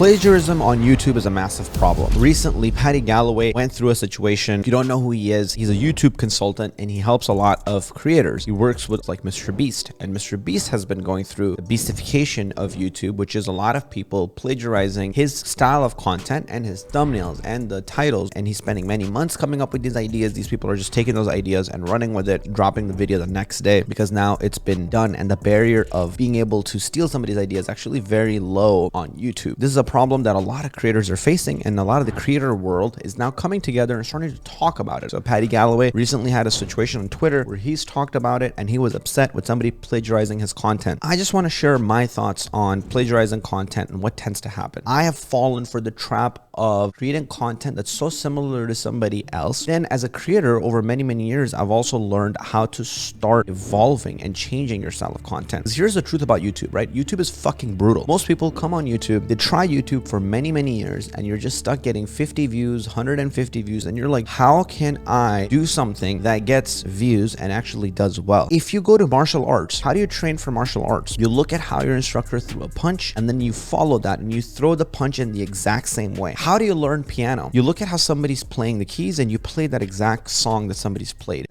Plagiarism on YouTube is a massive problem. Recently, Paddy Galloway went through a situation. If you don't know who he is, he's a YouTube consultant and he helps a lot of creators. He works with like Mr. Beast, and Mr. Beast has been going through the beastification of YouTube, which is a lot of people plagiarizing his style of content and his thumbnails and the titles. And he's spending many months coming up with these ideas. These people are just taking those ideas and running with it, dropping the video the next day because now it's been done. And the barrier of being able to steal somebody's idea is actually very low on YouTube. This is a problem that a lot of creators are facing, and a lot of the creator world is now coming together and starting to talk about it. So Paddy Galloway recently had a situation on Twitter where he's talked about it and he was upset with somebody plagiarizing his content. I just want to share my thoughts on plagiarizing content and what tends to happen. I have fallen for the trap of creating content that's so similar to somebody else. Then as a creator over many years, I've also learned how to start evolving and changing your style of content. Because here's the truth about YouTube, right? YouTube is fucking brutal. Most people come on YouTube, they try YouTube for many years, and you're just stuck getting 50 views, 150 views, and you're like, how can I do something that gets views and actually does well? If you go to martial arts, how do you train for martial arts? You look at how your instructor threw a punch, and then you follow that and you throw the punch in the exact same way. How do you learn piano? You look at how somebody's playing the keys and you play that exact song that somebody's played.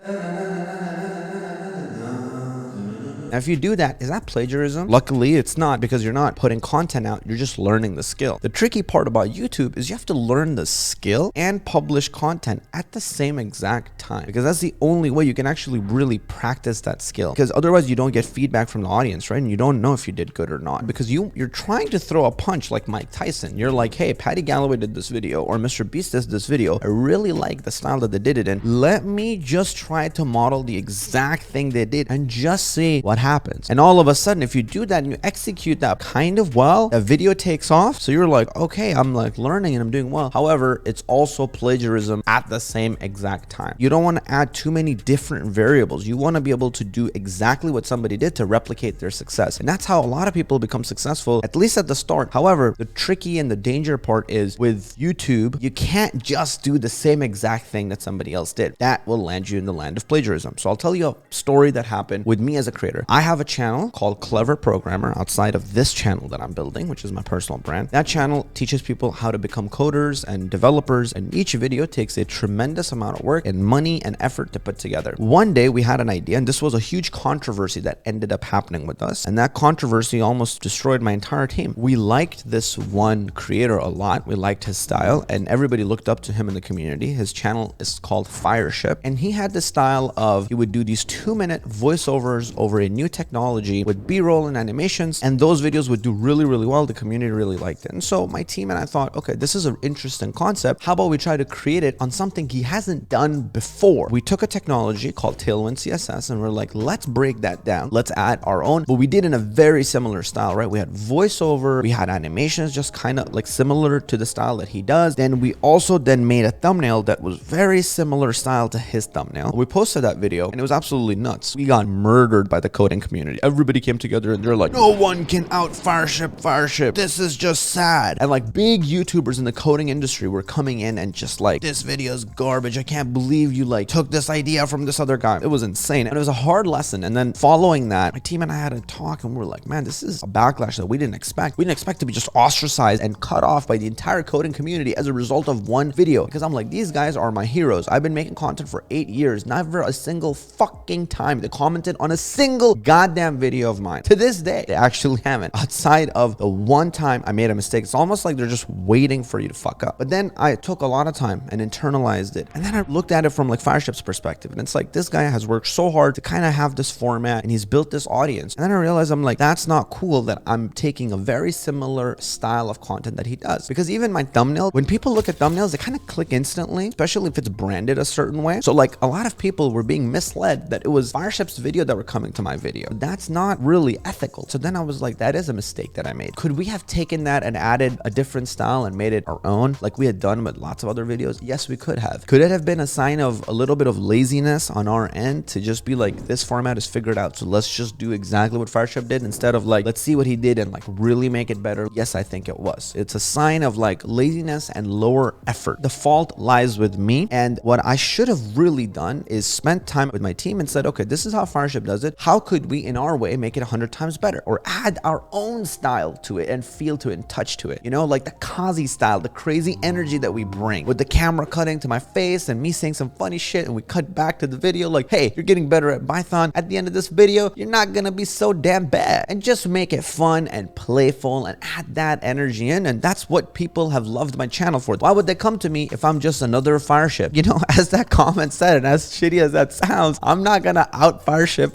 Now, if you do that, is that plagiarism? Luckily, it's not, because you're not putting content out, you're just learning the skill. The tricky part about YouTube is you have to learn the skill and publish content at the same exact time, because that's the only way you can actually really practice that skill, because otherwise you don't get feedback from the audience, right? And you don't know if you did good or not, because you're trying to throw a punch like Mike Tyson. You're like, hey, Paddy Galloway did this video, or Mr. Beast does this video. I really like the style that they did it in. Let me just try to model the exact thing they did and just see what happens. And all of a sudden, if you do that and you execute that kind of well, a video takes off. So you're like, okay, I'm like learning and I'm doing well. However, it's also plagiarism at the same exact time. You don't want to add too many different variables. You want to be able to do exactly what somebody did to replicate their success. And that's how a lot of people become successful, at least at the start. However, the tricky and the danger part is with YouTube, you can't just do the same exact thing that somebody else did. That will land you in the land of plagiarism. So I'll tell you a story that happened with me as a creator. I have a channel called Clever Programmer outside of this channel that I'm building, which is my personal brand. That channel teaches people how to become coders and developers, and each video takes a tremendous amount of work and money and effort to put together. One day we had an idea, and this was a huge controversy that ended up happening with us, and that controversy almost destroyed my entire team. We liked this one creator a lot. We liked his style, and everybody looked up to him in the community. His channel is called Fireship, and he had the style of, he would do these 2-minute voiceovers over a new technology with B-roll and animations, and those videos would do really well. The community really liked it. And so my team and I thought, okay, this is an interesting concept. How about we try to create it on something he hasn't done before? We took a technology called Tailwind CSS and we're like, let's break that down. Let's add our own, but we did in a very similar style, right? We had voiceover, we had animations, just kind of like similar to the style that he does. Then we also then made a thumbnail that was very similar style to his thumbnail. We posted that video and it was absolutely nuts. We got murdered by the coding community. Everybody came together and they're like, no one can out Fireship. This is just sad. And like big YouTubers in the coding industry were coming in and just like, this video is garbage. I can't believe you like took this idea from this other guy. It was insane. And it was a hard lesson. And then following that, my team and I had a talk and we were like, man, this is a backlash that we didn't expect. We didn't expect to be just ostracized and cut off by the entire coding community as a result of one video. Because I'm like, these guys are my heroes. I've been making content for 8 years. Never a single fucking time they commented on a single goddamn video of mine. To this day, they actually haven't. Outside of the one time I made a mistake, it's almost like they're just waiting for you to fuck up. But then I took a lot of time and internalized it. And then I looked at it from like Fireship's perspective. And it's like, this guy has worked so hard to kind of have this format and he's built this audience. And then I realized I'm like, that's not cool that I'm taking a very similar style of content that he does. Because even my thumbnail, when people look at thumbnails, they kind of click instantly, especially if it's branded a certain way. So like a lot of people were being misled that it was Fireship's video that were coming to my video. That's not really ethical. So then I was like, that is a mistake that I made. Could we have taken that and added a different style and made it our own like we had done with lots of other videos? Yes, we could have. Could it have been a sign of a little bit of laziness on our end to just be like, this format is figured out, so let's just do exactly what Fireship did instead of like, let's see what he did and like really make it better? Yes, I think it was. It's a sign of like laziness and lower effort. The fault lies with me, and what I should have really done is spent time with my team and said, okay, this is how Fireship does it. How could could we in our way make it 100 times better, or add our own style to it and feel to it and touch to it? You know, like the Qazi style, the crazy energy that we bring with the camera cutting to my face and me saying some funny shit, and we cut back to the video like, hey, you're getting better at Python. At the end of this video, you're not gonna be so damn bad, and just make it fun and playful and add that energy in. And that's what people have loved my channel for. Why would they come to me if I'm just another fireship? You know, as that comment said, and as shitty as that sounds, I'm not gonna out fireship,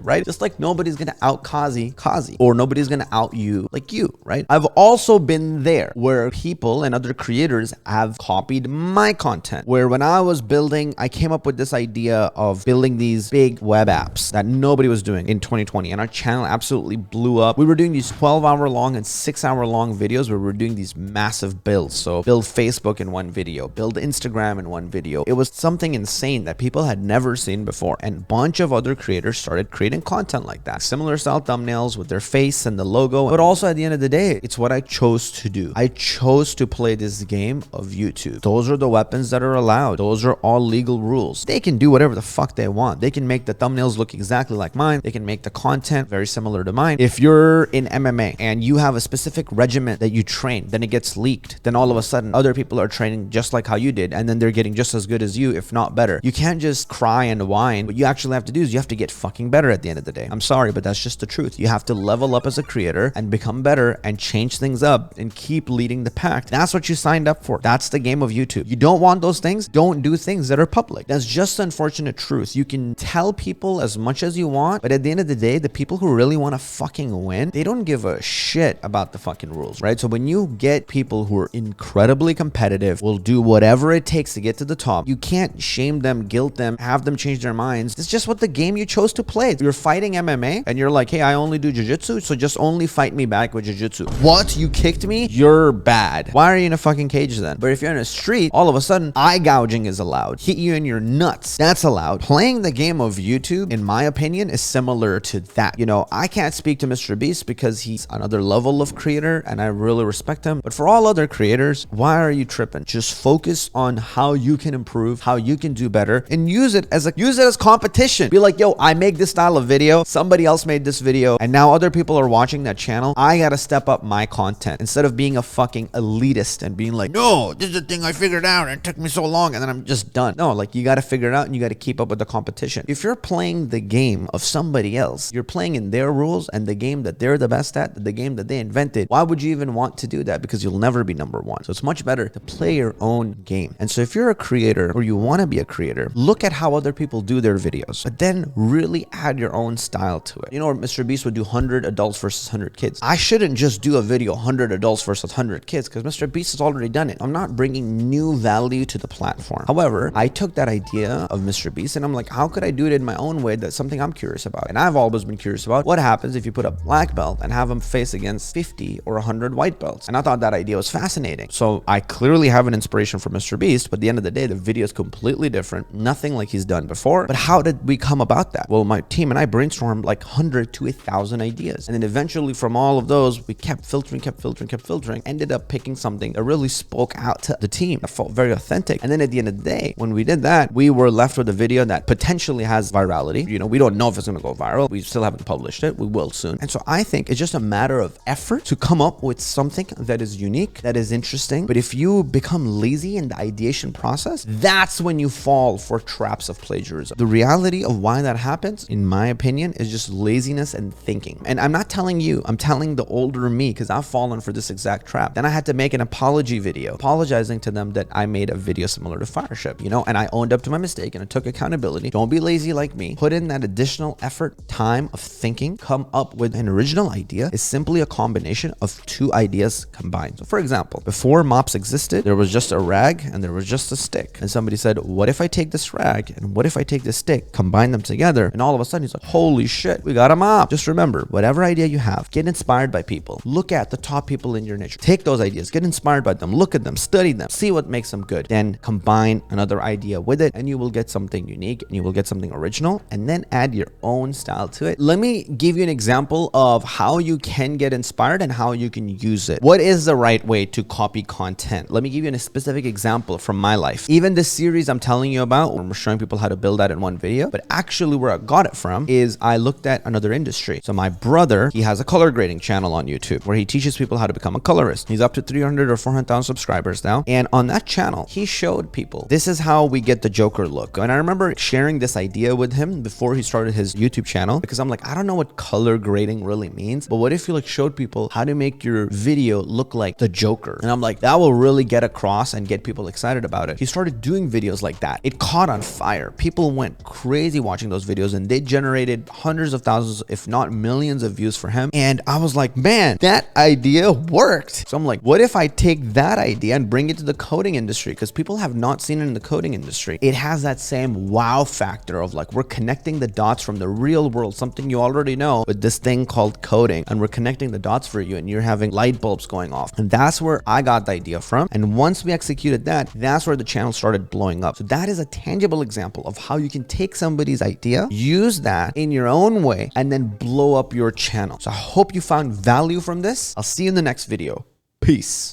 right? Just like nobody's gonna out Qazi, or nobody's gonna out you like you, right? I've also been there where people and other creators have copied my content, where when I was building, I came up with this idea of building these big web apps that nobody was doing in 2020, and our channel absolutely blew up. We were doing these 12-hour long and 6-hour long videos where we were doing these massive builds. So build Facebook in one video, build Instagram in one video. It was something insane that people had never seen before, and a bunch of other creators started creating content like that, similar style thumbnails with their face and the logo. But also at the end of the day, it's what I chose to do. I chose to play this game of YouTube. Those are the weapons that are allowed. Those are all legal rules. They can do whatever the fuck they want. They can make the thumbnails look exactly like mine. They can make the content very similar to mine. If you're in MMA and you have a specific regiment that you train, then it gets leaked. Then all of a sudden other people are training just like how you did, and then they're getting just as good as you, if not better. You can't just cry and whine. What you actually have to do is you have to get fucking better at the end of the day. I'm sorry, but that's just the truth. You have to level up as a creator and become better and change things up and keep leading the pack. That's what you signed up for. That's the game of YouTube. You don't want those things? Don't do things that are public. That's just the unfortunate truth. You can tell people as much as you want, but at the end of the day, the people who really want to fucking win, they don't give a shit about the fucking rules, right? So when you get people who are incredibly competitive, will do whatever it takes to get to the top, you can't shame them, guilt them, have them change their minds. It's just what the game you chose to play. You're fighting MMA and you're like, hey, I only do jiu-jitsu, so just only fight me back with jiu-jitsu. What? You kicked me? You're bad. Why are you in a fucking cage then? But if you're in a street, all of a sudden eye gouging is allowed. Hit you in your nuts. That's allowed. Playing the game of YouTube, in my opinion, is similar to that. You know, I can't speak to Mr. Beast because he's another level of creator and I really respect him. But for all other creators, why are you tripping? Just focus on how you can improve, how you can do better, and use it as competition. Be like, yo, I make this style of video, somebody else made this video, and now other people are watching that channel. I gotta step up my content instead of being a fucking elitist and being like, no, this is the thing I figured out and it took me so long and then I'm just done. No, like you gotta figure it out and you gotta keep up with the competition. If you're playing the game of somebody else, you're playing in their rules and the game that they're the best at, the game that they invented, why would you even want to do that? Because you'll never be number one. So it's much better to play your own game. And so if you're a creator or you want to be a creator, look at how other people do their videos, but then really add your own style to it. You know, Mr. Beast would do 100 adults versus 100 kids. I shouldn't just do a video 100 adults versus 100 kids because Mr. Beast has already done it. I'm not bringing new value to the platform. However, I took that idea of Mr. Beast and I'm like, how could I do it in my own way? That's something I'm curious about. And I've always been curious about what happens if you put a black belt and have them face against 50 or 100 white belts. And I thought that idea was fascinating. So I clearly have an inspiration for Mr. Beast, but at the end of the day, the video is completely different. Nothing like he's done before. But how did we come about that? Well, my team and I brainstormed like 100 to 1,000 ideas. And then eventually from all of those, we kept filtering, ended up picking something that really spoke out to the team. That felt very authentic. And then at the end of the day, when we did that, we were left with a video that potentially has virality. You know, we don't know if it's going to go viral. We still haven't published it. We will soon. And so I think it's just a matter of effort to come up with something that is unique, that is interesting. But if you become lazy in the ideation process, that's when you fall for traps of plagiarism. The reality of why that happens, in my opinion, is just laziness and thinking. And I'm not telling you, I'm telling the older me because I've fallen for this exact trap. Then I had to make an apology video, apologizing to them that I made a video similar to Fireship, you know, and I owned up to my mistake and I took accountability. Don't be lazy like me. Put in that additional effort, time of thinking, come up with an original idea. Is simply a combination of two ideas combined. So for example, before mops existed, there was just a rag and there was just a stick. And somebody said, what if I take this rag and what if I take this stick, combine them together? And all of a sudden he's like, holy shit, we got a mop. Just remember, whatever idea you have, get inspired by people. Look at the top people in your niche. Take those ideas, get inspired by them, look at them, study them, see what makes them good. Then combine another idea with it and you will get something unique and you will get something original, and then add your own style to it. Let me give you an example of how you can get inspired and how you can use it. What is the right way to copy content? Let me give you a specific example from my life. Even this series I'm telling you about, where I'm showing people how to build that in one video, but actually where I got it from is I looked at another industry. So my brother, he has a color grading channel on YouTube where he teaches people how to become a colorist. He's up to 300 or 400,000 subscribers now. And on that channel, he showed people, this is how we get the Joker look. And I remember sharing this idea with him before he started his YouTube channel, because I'm like, I don't know what color grading really means, but what if you like showed people how to make your video look like the Joker? And I'm like, that will really get across and get people excited about it. He started doing videos like that. It caught on fire. People went crazy watching those videos, and they generated hundreds of thousands, if not millions of views for him. And I was like, man, that idea worked. So I'm like, what if I take that idea and bring it to the coding industry? Because people have not seen it in the coding industry. It has that same wow factor of like, we're connecting the dots from the real world, something you already know, with this thing called coding, and we're connecting the dots for you, and you're having light bulbs going off. And that's where I got the idea from. And once we executed that, that's where the channel started blowing up. So that is a tangible example of how you can take somebody's idea, use that in your own way, and then blow up your channel. So I hope you found value from this. I'll see you in the next video. Peace.